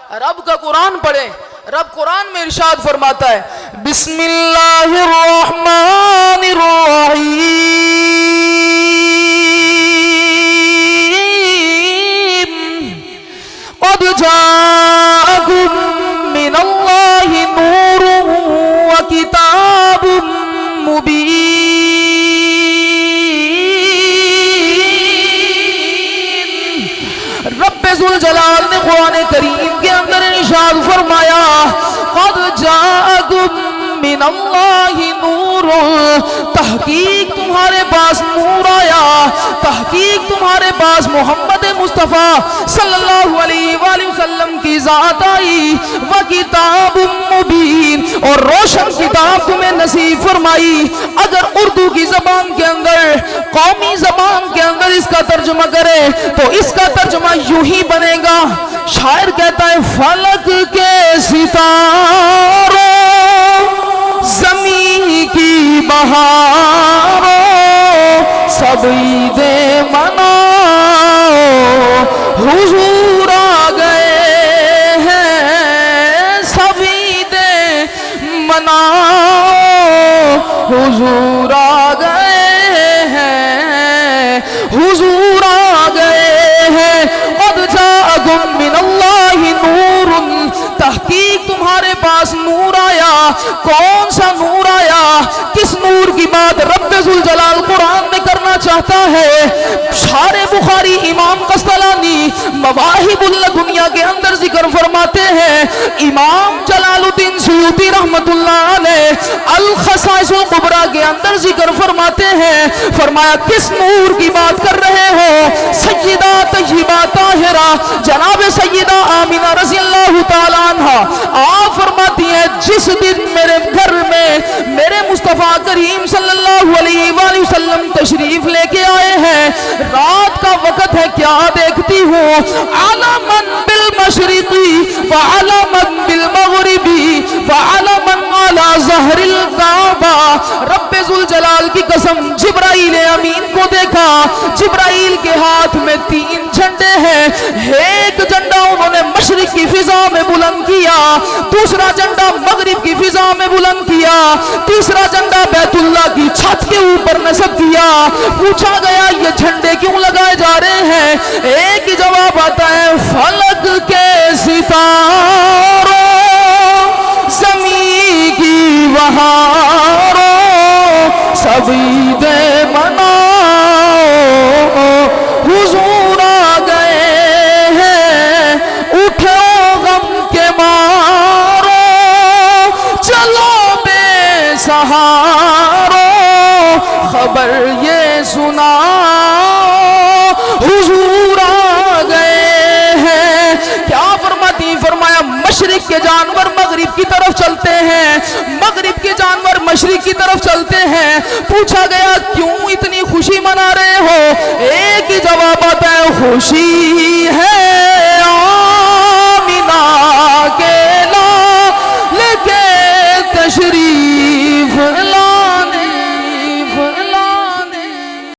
رب کا قرآن پڑھیں. رب قرآن میں ارشاد فرماتا ہے بسم اللہ الرحمن الرحیم قد جاءکم من اللہ نور وکتاب مبین. رب ذوالجلال نے قرآن کریم کے اندر ارشاد فرمایا قد جاءکم من اللہ نور، تحقیق تمہارے پاس نور آیا، تحقیق تمہارے پاس محمد مصطفیٰ صلی اللہ علیہ وآلہ وسلم کی ذات آئی، وکتاب مبین، اور روشن کتاب تمہیں نصیب فرمائی. اگر اردو کی زبان کے اندر، قومی زبان کے اندر اس کا ترجمہ کرے تو اس کا ترجمہ یوں ہی بنے گا. شاعر کہتا ہے فلک کے ستاروں زمین کی بہاروں سب عید مناؤ حضور آ گئے ہیں، سب عید مناؤ حضور آ گئے ہیں، حضور آ گئے ہیں. قد جاءکم من اللہ نور، تحقیق تمہارے پاس نور آیا. کون سا نور آیا؟ کس نور کی بات رب ذوالجلال قرآن میں کرنا چاہتا ہے؟ شارح بخاری امام قسطلانی مواہب اللدنیہ کے اندر ذکر فرماتے ہیں. امام جلال الدین سیوطی رحمت اللہ علیہ الخصائص الکبریٰ کے اندر ذکر فرماتے ہیں، فرمایا کس نور کی بات کر رہے ہو؟ سیدہ طیبہ طاہرہ جناب سیدہ آمینہ رضی اللہ تعالیٰ عنہ آپ فرماتی ہیں جس دن میرے گھر میں میرے مصطفیٰ کریم صلی اللہ علیہ وآلہ وسلم تشریف لے کے آئے ہیں، رات کا وقت ہے، کیا دیکھتی ہوں؟ علماً بالمشرقی وعلماً بالمغربی وعلماً علی ظہر الکعبہ. رب ذوالجلال کی قسم جبرائیل امین کو دیکھا، جبرائیل کے ہاتھ میں 3 جھنڈے ہیں. ایک جھنڈا انہوں نے مشرق کی فضا میں بلند کیا، دوسرا جھنڈا مغرب کی فضا میں بلند کیا، تیسرا جھنڈا بیت اللہ کی چھت کے اوپر نصب کیا. پوچھا گیا یہ جھنڈے کیوں لگائے جا رہے ہیں؟ ایک ہی جواب آتا ہے فلک کے ستاروں زمین کی بہاروں سب عید مناؤ حضور آ گئے ہیں، اٹھو غم کے مارو چلو بے سہارو خبر یہ سناؤ حضور آ گئے ہیں. کیا فرماتی؟ فرمایا مشرق کے جانور مغرب کی طرف چلتے ہیں، مغرب کے جانور مشرق کی طرف چلتے ہیں. پوچھا گیا کیوں اتنی خوشی منا رہے ہو؟ ایک ہی جواب آتا ہے خوشی